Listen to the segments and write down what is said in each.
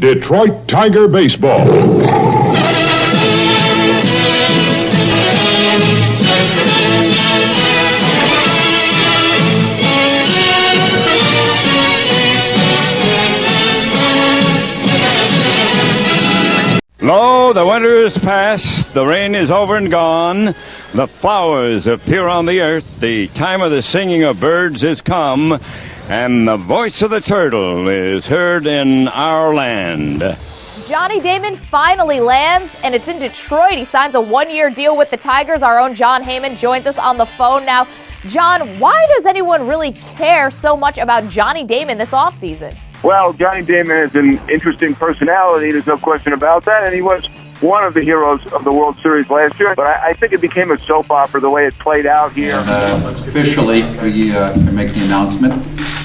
Detroit Tiger Baseball. Lo, the winter is past, the rain is over and gone, the flowers appear on the earth, the time of the singing of birds is come, and the voice of the turtle is heard in our land. Johnny Damon finally lands, and it's in Detroit. He signs a one-year deal with the Tigers. Our own John Heyman joins us on the phone now. John, why does anyone really care so much about Johnny Damon this offseason? Well, Johnny Damon is an interesting personality, there's no question about that, and he was one of the heroes of the World Series last year, but I think it became a soap opera the way it played out here. Officially, we make the announcement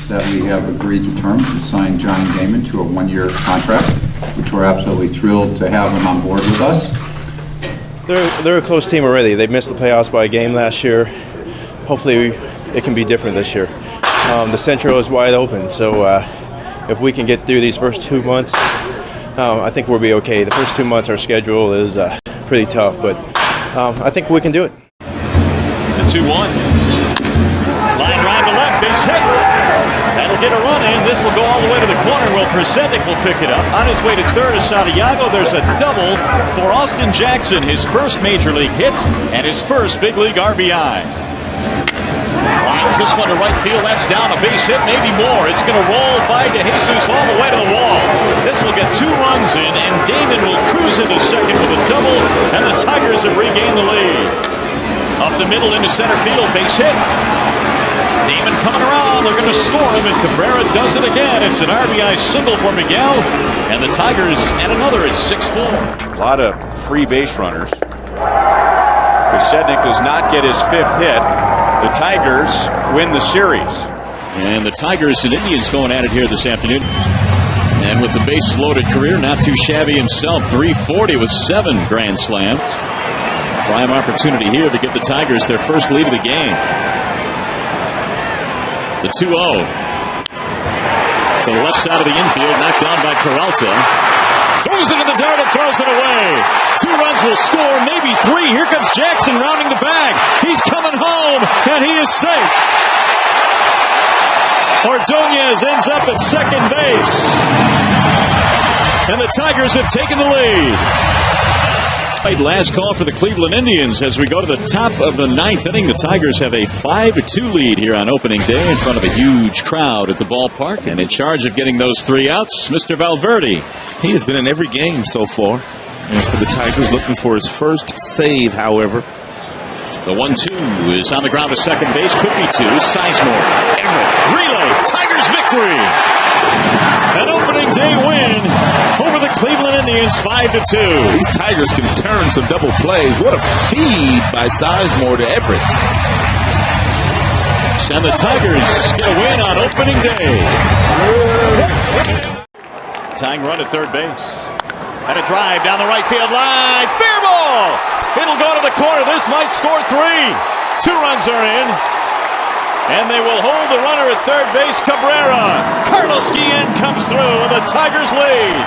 that we have agreed to terms to sign Johnny Damon to a one-year contract, which we're absolutely thrilled to have him on board with us. They're a close team already. They missed the playoffs by a game last year. Hopefully it can be different this year. The Central is wide open, so if we can get through these first 2 months, I think we'll be okay. The first 2 months, our schedule is pretty tough, but I think we can do it. The 2-1. Line drive to left, base hit. That'll get a run in. This will go all the way to the corner. Well, Przenik will pick it up. On his way to third is Santiago. There's a double for Austin Jackson, his first major league hit and his first big league RBI. Lines this one to right field. That's down a base hit, maybe more. It's going to roll by DeJesus all the way to the wall. This will get 2 runs in, and Damon will cruise into second with a double, and the Tigers have regained the lead. Up the middle into center field, base hit. Damon coming around. They're going to score him, and Cabrera does it again. It's an RBI single for Miguel, and the Tigers add another at 6-4. A lot of free base runners. Przenik does not get his 5th hit. The Tigers win the series. And the Tigers and Indians going at it here this afternoon. And with the bases loaded career, not too shabby himself. 340 with 7 grand slams. Prime opportunity here to give the Tigers their first lead of the game. The 2-0. To the left side of the infield, knocked down by Peralta. Goes into the dirt and throws it away. 2 runs will score, maybe 3. Here comes Jackson rounding the bag. He's coming home, and he is safe. Ordonez ends up at second base. And the Tigers have taken the lead. Last call for the Cleveland Indians as we go to the top of the 9th inning. The Tigers have a 5-2 lead here on opening day in front of a huge crowd at the ballpark. And in charge of getting those 3 outs, Mr. Valverde. He has been in every game so far. And for the Tigers, looking for his first save, however. The 1-2 is on the ground to second base. Could be 2. Sizemore. Everett. Relay. Tigers victory. An opening day win over the Cleveland Indians 5-2. These Tigers can turn some double plays. What a feed by Sizemore to Everett. And the Tigers get a win on opening day. Tying run at third base. And a drive down the right field line. Fair ball! It'll go to the corner. This might score 3. 2 runs are in. And they will hold the runner at third base, Cabrera. Carlos Guillen comes through, and the Tigers lead.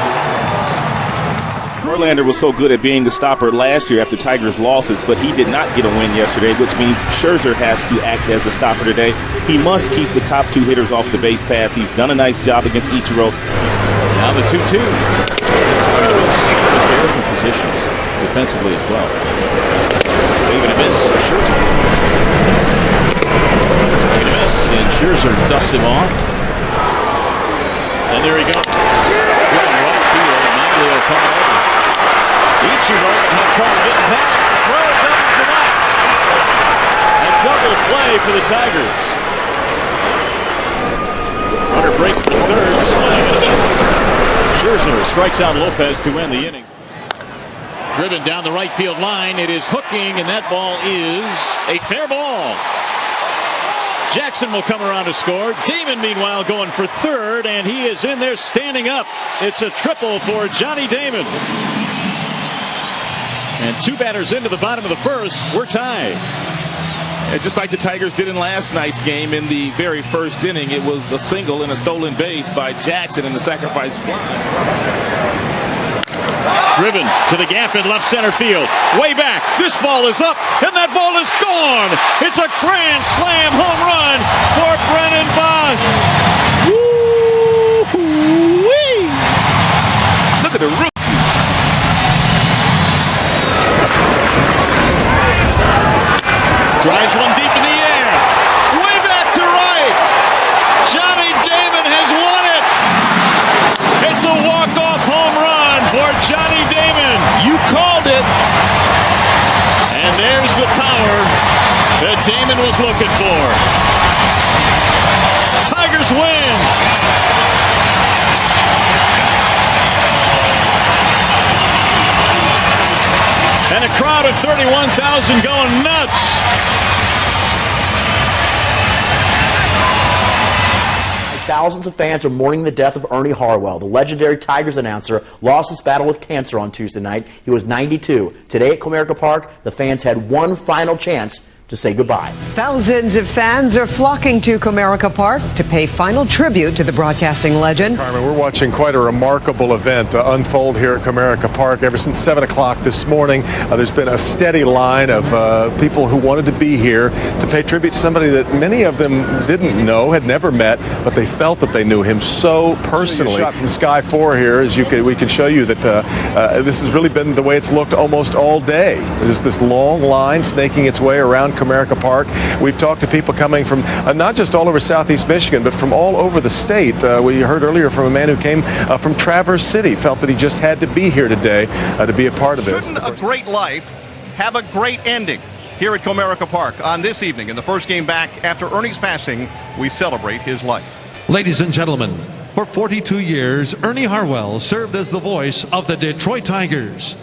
Verlander was so good at being the stopper last year after Tigers' losses, but he did not get a win yesterday, which means Scherzer has to act as the stopper today. He must keep the top 2 hitters off the base pass. He's done a nice job against Ichiro. Now the 2-2. Took different positions defensively as well. Waving a miss, Scherzer. And Scherzer dusts him off. And there he goes. Good in right field. Maglio coming over. Ichiro had trouble getting back. Throw doubles him up. A double play for the Tigers. Runner breaks for third. Swing and a miss. Scherzer strikes out Lopez to end the inning. Driven down the right field line. It is hooking, and that ball is a fair ball. Jackson will come around to score. Damon, meanwhile, going for third, and he is in there standing up. It's a triple for Johnny Damon. And 2 batters into the bottom of the first. We're tied. And just like the Tigers did in last night's game, in the very first inning, it was a single and a stolen base by Jackson in the sacrifice fly. Driven to the gap in left center field. Way back. This ball is up, and that ball is gone. It's a grand slam home run for Brennan Bosch. Woo-wee. Look at the rookies. Drives one deep in the air. Way back to right. Johnny Damon has won it. It's a walk-off home run for Johnny Damon. You called it. And there's the power that Damon was looking for. Tigers win. And a crowd of 31,000 going nuts. Thousands of fans are mourning the death of Ernie Harwell. The legendary Tigers announcer lost his battle with cancer on Tuesday night. He was 92. Today at Comerica Park, the fans had one final chance to say goodbye. Thousands of fans are flocking to Comerica Park to pay final tribute to the broadcasting legend. Carmen, we're watching quite a remarkable event unfold here at Comerica Park. Ever since 7 o'clock this morning, there's been a steady line of people who wanted to be here to pay tribute to somebody that many of them didn't know, had never met, but they felt that they knew him so personally. Shot from Sky 4 here, as we can show you that this has really been the way it's looked almost all day. There's this long line snaking its way around Comerica Park. We've talked to people coming from not just all over Southeast Michigan, but from all over the state. We heard earlier from a man who came from Traverse City, felt that he just had to be here today to be a part of this. Shouldn't a great life have a great ending? Here at Comerica Park on this evening, in the first game back after Ernie's passing, we celebrate his life. Ladies and gentlemen, for 42 years, Ernie Harwell served as the voice of the Detroit Tigers.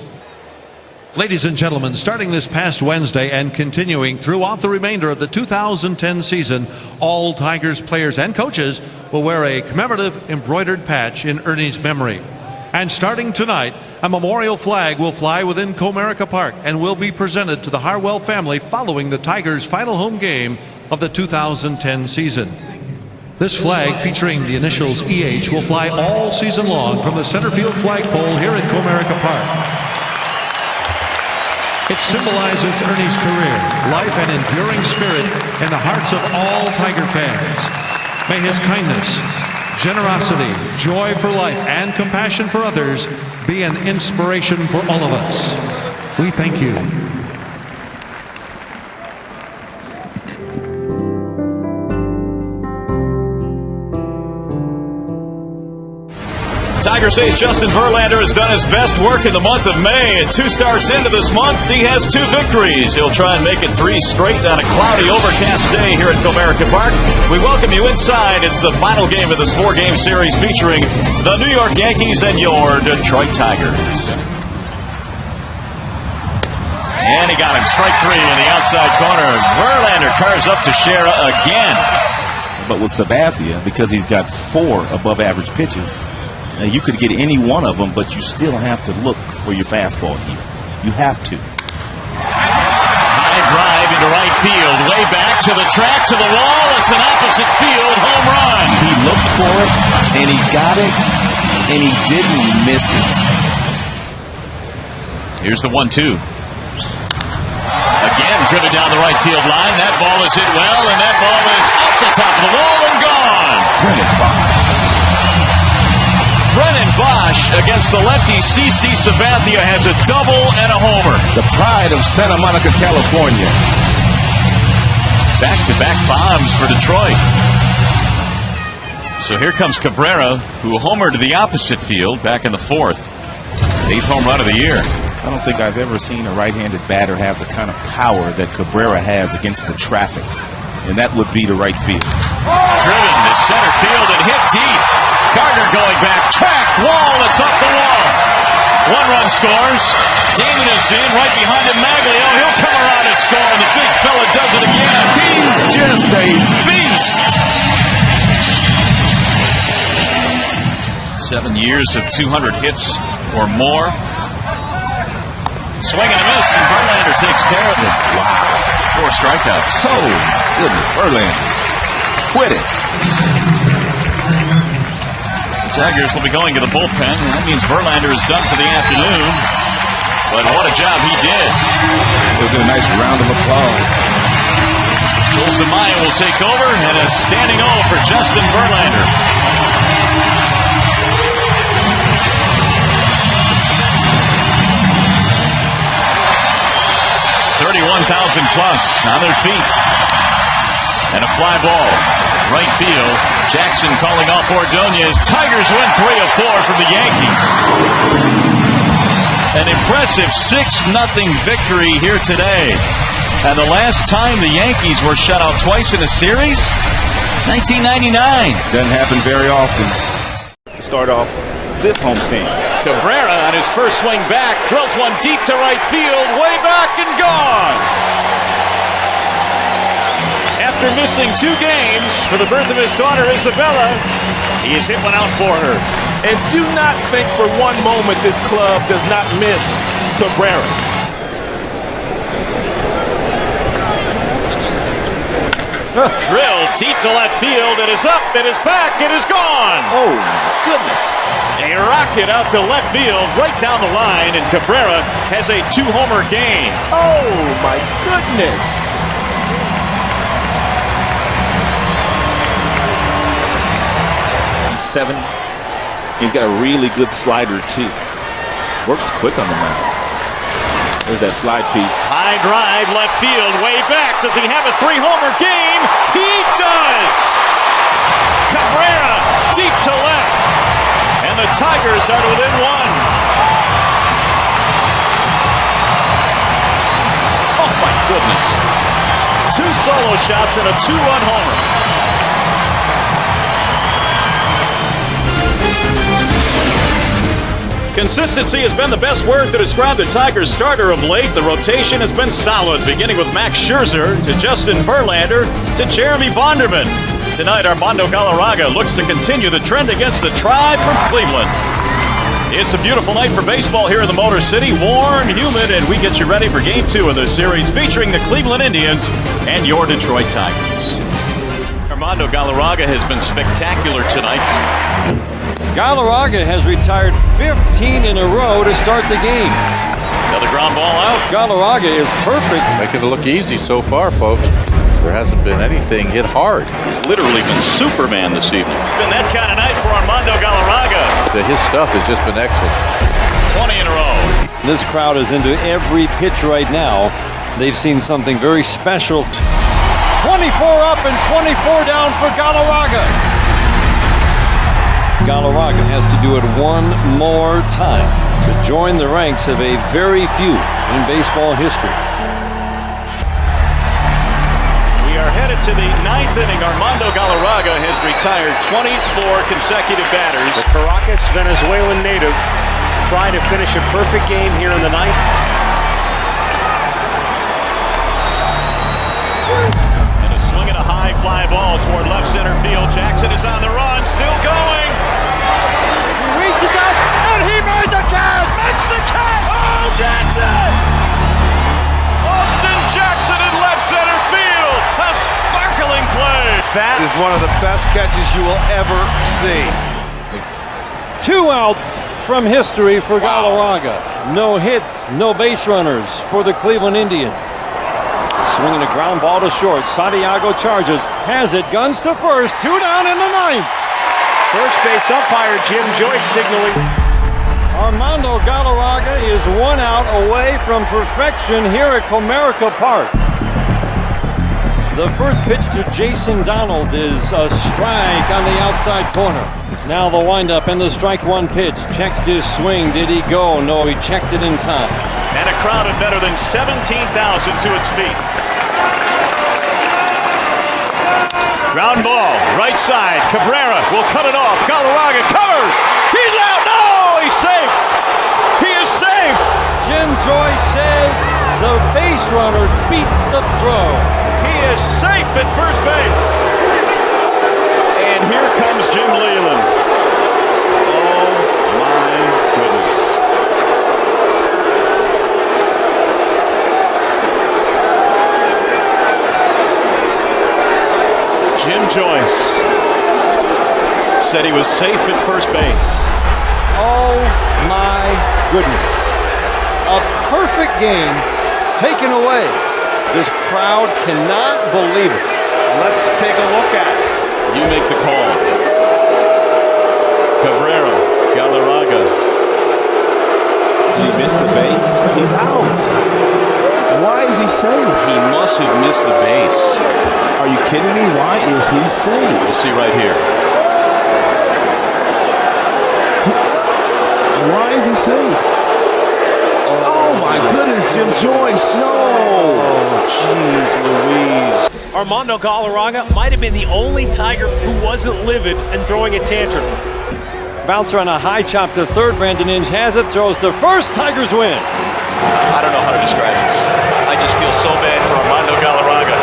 Ladies and gentlemen, starting this past Wednesday and continuing throughout the remainder of the 2010 season, all Tigers players and coaches will wear a commemorative embroidered patch in Ernie's memory. And starting tonight, a memorial flag will fly within Comerica Park and will be presented to the Harwell family following the Tigers' final home game of the 2010 season. This flag, featuring the initials EH, will fly all season long from the center field flagpole here at Comerica Park. It symbolizes Ernie's career, life, and enduring spirit in the hearts of all Tiger fans. May his kindness, generosity, joy for life, and compassion for others be an inspiration for all of us. We thank you. Tigers ace Justin Verlander has done his best work in the month of May, and 2 starts into this month, he has 2 victories. He'll try and make it 3 straight on a cloudy, overcast day here at Comerica Park. We welcome you inside. It's the final game of this 4-game series featuring the New York Yankees and your Detroit Tigers. And he got him, strike 3 in the outside corner. Verlander carves up to Shera again. But with Sabathia, because he's got 4 above average pitches, you could get any one of them, but you still have to look for your fastball here. You have to. High drive into right field, way back to the track, to the wall. It's an opposite field home run. He looked for it, and he got it, and he didn't miss it. Here's the 1-2. Again, driven down the right field line. That ball is hit well, and that ball is up the top of the wall and gone. Brennan Bosch against the lefty CC Sabathia has a double and a homer. The pride of Santa Monica, California. Back-to-back bombs for Detroit. So here comes Cabrera, who homered to the opposite field back in the 4th. 8th home run of the year. I don't think I've ever seen a right-handed batter have the kind of power that Cabrera has against the traffic. And that would be the right field. Driven to center field and hit deep. Gardner going back, track, wall, it's up the wall. 1 run scores. Damon is in, right behind him, Maglio. He'll come around and score, and the big fella does it again. He's just a beast. 7 years of 200 hits or more. Swing and a miss, and Verlander takes care of it. Wow. 4 strikeouts. Oh, goodness, Verlander. Quit it. Tigers will be going to the bullpen. That means Verlander is done for the afternoon. But what a job he did. We'll do a nice round of applause. Joel Zamaya will take over, and a standing O for Justin Verlander. +31,000 on their feet. And a fly ball. Right field. Jackson calling off Ordonez. Tigers win 3 of 4 from the Yankees. An impressive 6-0 victory here today. And the last time the Yankees were shut out twice in a series? 1999. Doesn't happen very often. To start off this homestand. Cabrera on his first swing back. Drills one deep to right field. Way back and gone. After missing 2 games for the birth of his daughter Isabella, he has hit one out for her. And do not think for one moment this club does not miss Cabrera. Drill deep to left field. It is up. It is back. It is gone. Oh, my goodness. A rocket out to left field, right down the line, and Cabrera has a 2-homer game. Oh, my goodness. He's 7. He's got a really good slider, too. Works quick on the mound. There's that slide piece. High drive, left field, way back. Does he have a 3-homer game? He does! Cabrera, deep to left. And the Tigers are within 1. Oh, my goodness. 2 solo shots and a 2-run homer. Consistency has been the best word to describe the Tigers starter of late. The rotation has been solid, beginning with Max Scherzer to Justin Verlander to Jeremy Bonderman. Tonight, Armando Galarraga looks to continue the trend against the Tribe from Cleveland. It's a beautiful night for baseball here in the Motor City. Warm, humid, and we get you ready for Game 2 of this series featuring the Cleveland Indians and your Detroit Tigers. Armando Galarraga has been spectacular tonight. Galarraga has retired 15 in a row to start the game. Another ground ball out. Galarraga is perfect. Making it look easy so far, folks. There hasn't been anything hit hard. He's literally been Superman this evening. It's been that kind of night for Armando Galarraga. His stuff has just been excellent. 20 in a row. This crowd is into every pitch right now. They've seen something very special. 24 up and 24 down for Galarraga. Galarraga has to do it one more time to join the ranks of a very few in baseball history. We are headed to the 9th inning. Armando Galarraga has retired 24 consecutive batters. The Caracas, Venezuelan native, trying to finish a perfect game here in the 9th. And a swing and a high fly ball toward left center field. Jackson is on the run, still going. Reaches out, and he made the catch! Makes the catch! Oh, Jackson! Austin Jackson in left center field! A sparkling play! That is one of the best catches you will ever see. 2 outs from history for Galarraga. No hits, no base runners for the Cleveland Indians. Swinging a ground ball to short. Santiago charges, has it, guns to first, 2 down in the 9th. First base umpire Jim Joyce signaling. Armando Galarraga is 1 out away from perfection here at Comerica Park. The first pitch to Jason Donald is a strike on the outside corner. Now the windup and the strike 1 pitch. Checked his swing. Did he go? No, he checked it in time. And a crowd of better than 17,000 to its feet. Ground ball, right side. Cabrera will cut it off. Galarraga covers. He's out. No, he's safe. He is safe. Jim Joyce says the base runner beat the throw. He is safe at first base. And here comes Jim Leyland. Oh, my goodness. Jim Joyce said he was safe at first base. Oh my goodness. A perfect game taken away. This crowd cannot believe it. Let's take a look at it. You make the call. Cabrera, Galarraga. Did he miss the base? He's out. Why is he safe? He must have missed the base. Are you kidding me? Why is he safe? We'll see right here. Why is he safe? Oh my goodness, Jim Joyce, no! Oh, jeez Louise. Armando Galarraga might have been the only Tiger who wasn't livid and throwing a tantrum. Bouncer on a high chop to third. Brandon Inge has it, throws to first. Tigers win. I don't know how to describe this. I just feel so bad for Armando Galarraga.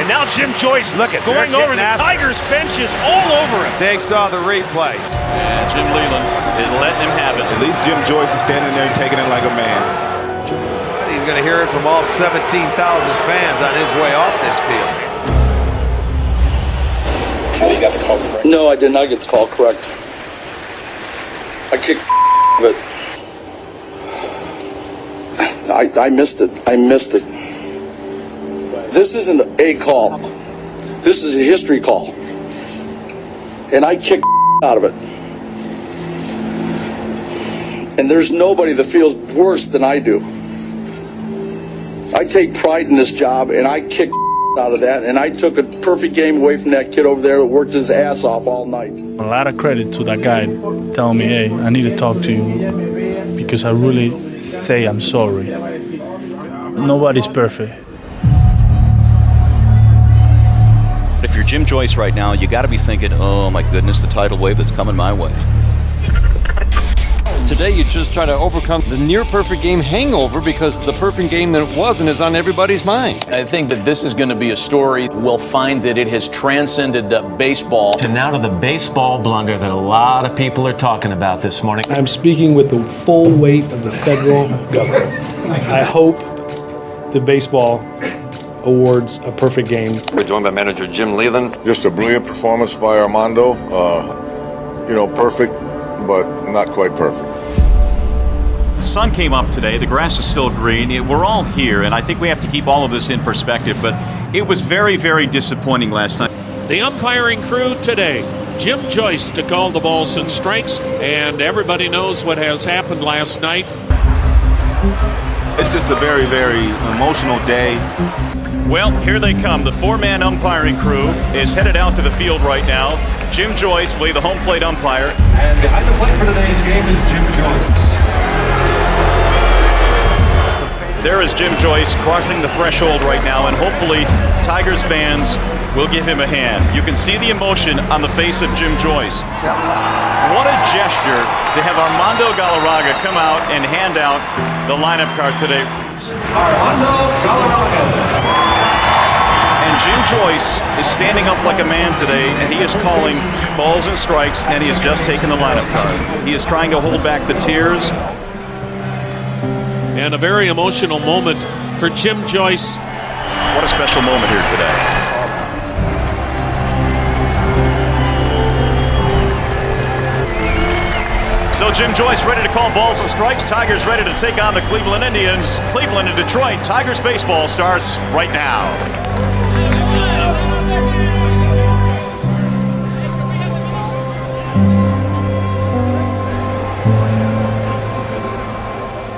And now Jim Joyce going over the Tigers benches all over him. They saw the replay. And Jim Leland is letting him have it. At least Jim Joyce is standing there taking it like a man. He's going to hear it from all 17,000 fans on his way off this field. You got the call correct? No, I did not get the call correct. I kicked but I missed it. I missed it. This isn't a call. This is a history call. And I kicked out of it. And there's nobody that feels worse than I do. I take pride in this job, and I kicked out of that, and I took a perfect game away from that kid over there that worked his ass off all night. A lot of credit to that guy telling me, hey, I need to talk to you because I really say I'm sorry. Nobody's perfect. If you're Jim Joyce right now, you got to be thinking, oh my goodness, the tidal wave that's coming my way. Today you just try to overcome the near-perfect game hangover because the perfect game that it wasn't is on everybody's mind. I think that this is going to be a story. We'll find that it has transcended baseball. And now to the baseball blunder that a lot of people are talking about this morning. I'm speaking with the full weight of the federal government. I hope the baseball awards a perfect game. We're joined by manager Jim Leland. Just a brilliant performance by Armando. Perfect, but not quite perfect. The sun came up today. The grass is still green. We're all here, and I think we have to keep all of this in perspective, but it was very, very disappointing last night. The umpiring crew today. Jim Joyce to call the balls and strikes, and everybody knows what has happened last night. It's just a very, very emotional day. Well, here they come. The four-man umpiring crew is headed out to the field right now. Jim Joyce will be the home plate umpire. And behind the plate for today's game is Jim Joyce. There is Jim Joyce crossing the threshold right now, and hopefully Tigers fans will give him a hand. You can see the emotion on the face of Jim Joyce. What a gesture to have Armando Galarraga come out and hand out the lineup card today. Armando Galarraga. And Jim Joyce is standing up like a man today, and he is calling balls and strikes, and he has just taken the lineup card. He is trying to hold back the tears. And a very emotional moment for Jim Joyce. What a special moment here today. So Jim Joyce ready to call balls and strikes. Tigers ready to take on the Cleveland Indians. Cleveland and Detroit. Tigers baseball starts right now.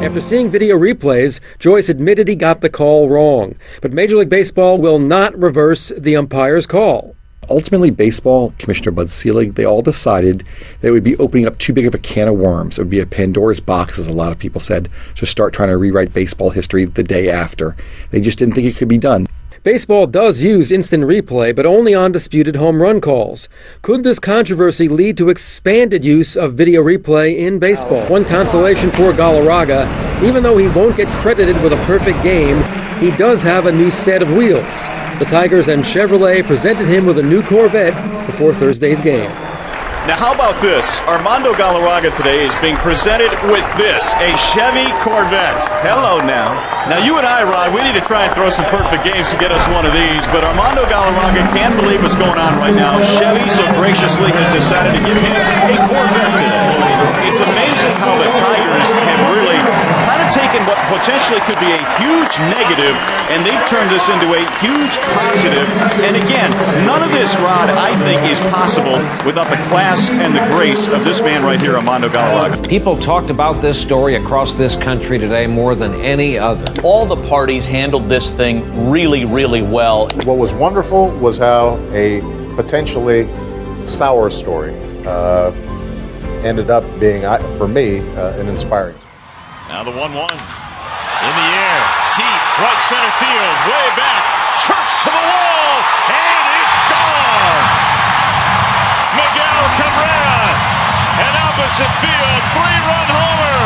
After seeing video replays, Joyce admitted he got the call wrong. But Major League Baseball will not reverse the umpire's call. Ultimately, baseball, Commissioner Bud Selig, they all decided that it would be opening up too big of a can of worms. It would be a Pandora's box, as a lot of people said, to start trying to rewrite baseball history the day after. They just didn't think it could be done. Baseball does use instant replay, but only on disputed home run calls. Could this controversy lead to expanded use of video replay in baseball? One consolation for Galarraga, even though he won't get credited with a perfect game, he does have a new set of wheels. The Tigers and Chevrolet presented him with a new Corvette before Thursday's game. Now, how about this? Armando Galarraga today is being presented with this, a Chevy Corvette. Hello now. Now, you and I, Rod, we need to try and throw some perfect games to get us one of these, but Armando Galarraga can't believe what's going on right now. Chevy so graciously has decided to give him a Corvette today. It's amazing how the Tigers have really kind of taken what potentially could be a huge negative, and they've turned this into a huge positive. And again, none of this, Rod, I think, is possible without the class and the grace of this man right here, Armando Galarraga. People talked about this story across this country today more than any other. All the parties handled this thing really, really well. What was wonderful was how a potentially sour story ended up being, for me, an inspiring story. Now the 1-1 in the air, deep, right center field, way back, Church to the wall, and it's gone! Miguel Cabrera, an opposite field, 3-run homer!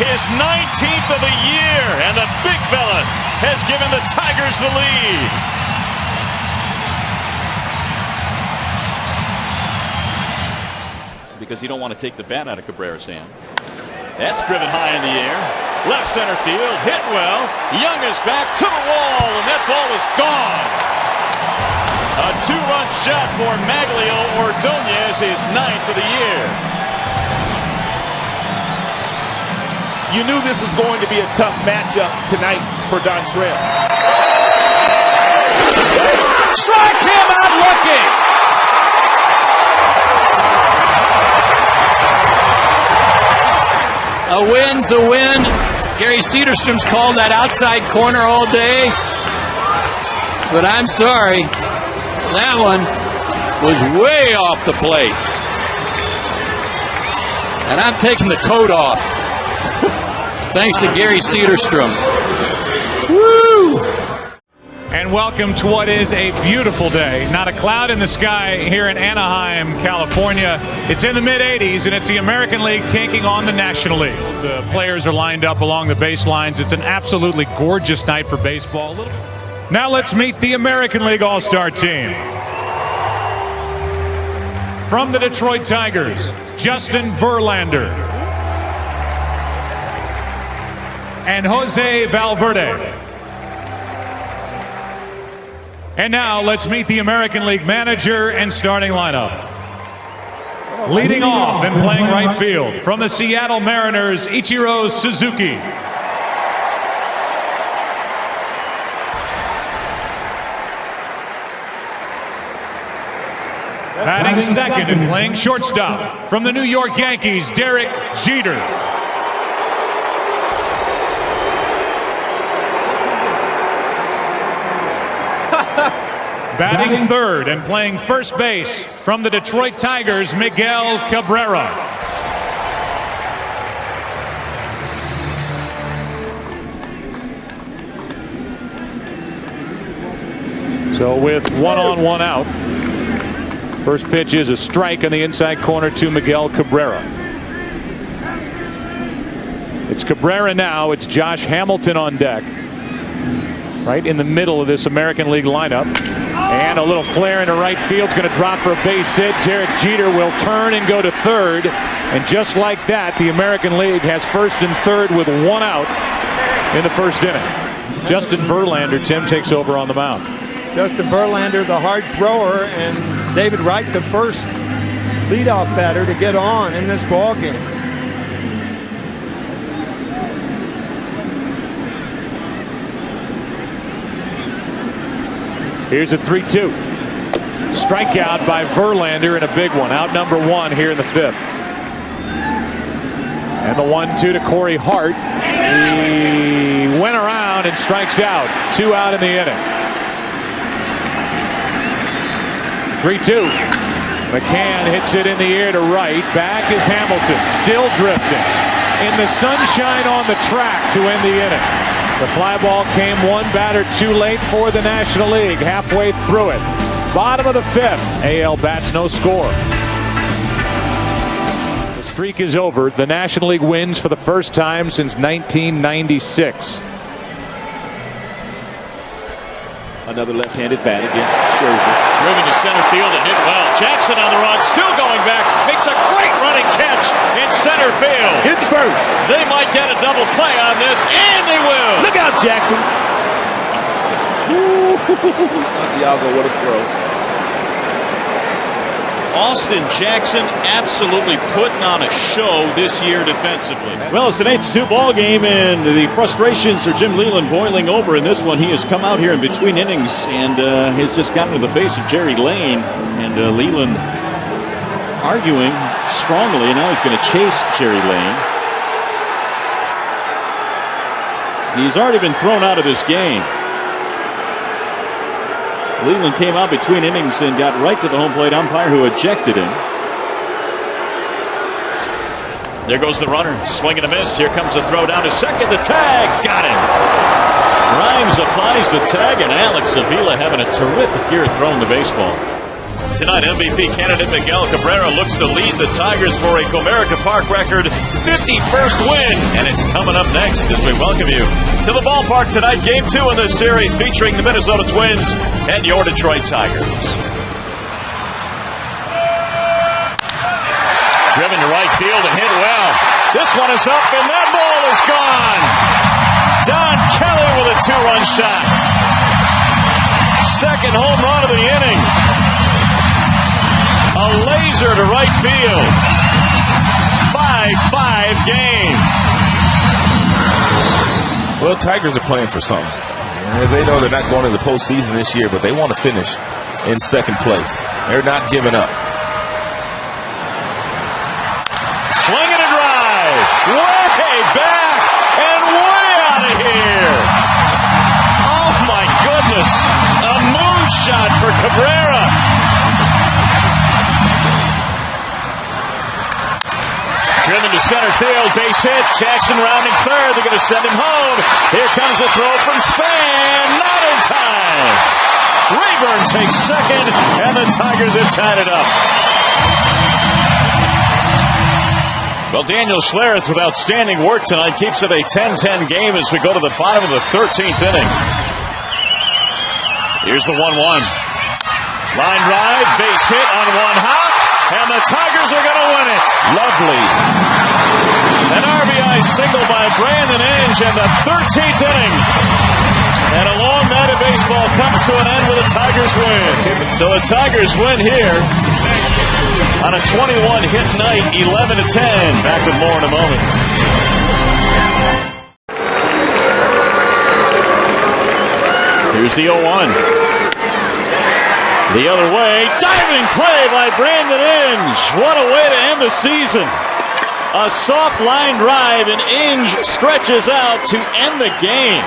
His 19th of the year, and the big fella has given the Tigers the lead. Because you don't want to take the bat out of Cabrera's hand. That's driven high in the air. Left center field, hit well. Young is back to the wall, and that ball is gone. A 2-run shot for Maglio Ordonez, his 9th of the year. You knew this was going to be a tough matchup tonight for Dontrell. Strike him out looking! A win's a win. Gary Cedarstrom's called that outside corner all day. But I'm sorry, that one was way off the plate. And I'm taking the coat off. Thanks to Gary Cedarstrom. Woo! And welcome to what is a beautiful day. Not a cloud in the sky here in Anaheim, California. It's in the mid-80s, and it's the American League taking on the National League. The players are lined up along the baselines. It's an absolutely gorgeous night for baseball. Now let's meet the American League All-Star team. From the Detroit Tigers, Justin Verlander and Jose Valverde. And now let's meet the American League manager and starting lineup. Leading off and playing right field from the Seattle Mariners, Ichiro Suzuki. Batting second and playing shortstop from the New York Yankees, Derek Jeter. Batting third and playing first base from the Detroit Tigers, Miguel Cabrera. So with 1 on, 1 out, first pitch is a strike on the inside corner to Miguel Cabrera. It's Cabrera now. It's Josh Hamilton on deck. Right in the middle of this American League lineup. And a little flare into right field. It's going to drop for a base hit. Derek Jeter will turn and go to third. And just like that, the American League has first and third with 1 out in the first inning. Justin Verlander, Tim, takes over on the mound. Justin Verlander, the hard thrower, and David Wright, the first leadoff batter to get on in this ball game. Here's a 3-2. Strikeout by Verlander and a big one. Out number 1 here in the 5th. And the 1-2 to Corey Hart. He went around and strikes out. 2 out in the inning. 3-2. McCann hits it in the air to right. Back is Hamilton. Still drifting. In the sunshine on the track to end the inning. The fly ball came 1 batter too late for the National League. Halfway through it. Bottom of the 5th. AL bats no score. The streak is over. The National League wins for the first time since 1996. Another left-handed bat against Scherzer. Driven to center field and hit well. Jackson on the run, still going back. Makes a great running catch in center field. Hit first. They might get a double play on this, and they will. Look out, Jackson. Santiago, what a throw. Austin Jackson absolutely putting on a show this year defensively. Well, it's an 8-2 ball game, and the frustrations for Jim Leyland boiling over in this one. He has come out here in between innings and has just gotten to the face of Jerry Lane, and Leyland arguing strongly. Now he's going to chase Jerry Lane. He's already been thrown out of this game. Leland came out between innings and got right to the home plate umpire, who ejected him. There goes the runner. Swing and a miss. Here comes the throw down to second. The tag. Got him. Rhymes applies the tag, and Alex Avila having a terrific year throwing the baseball. Tonight, MVP candidate Miguel Cabrera looks to lead the Tigers for a Comerica Park record 51st win. And it's coming up next as we welcome you to the ballpark tonight. Game 2 in this series featuring the Minnesota Twins and your Detroit Tigers. Driven to right field and hit well. This one is up, and that ball is gone. Don Kelly with a 2-run shot. Second home run of the inning. A laser to right field. 5-5 game. Well, Tigers are playing for something. They know they're not going to the postseason this year, but they want to finish in second place. They're not giving up. Swing and a drive. Way back and way out of here. Oh, my goodness. A moonshot for Cabrera. Driven to center field, base hit. Jackson rounding third. They're going to send him home. Here comes a throw from Span. Not in time. Rayburn takes second, and the Tigers have tied it up. Well, Daniel Schlereth with outstanding work tonight keeps it a 10-10 game as we go to the bottom of the 13th inning. Here's the 1-1. Line drive, base hit on one hop. And the Tigers are going to win it. Lovely. An RBI single by Brandon Inge in the 13th inning. And a long night of baseball comes to an end with a Tigers win. So the Tigers win here on a 21-hit night, 11-10. Back with more in a moment. Here's the 0-1. The other way, diving play by Brandon Inge. What a way to end the season. A soft line drive, and Inge stretches out to end the game.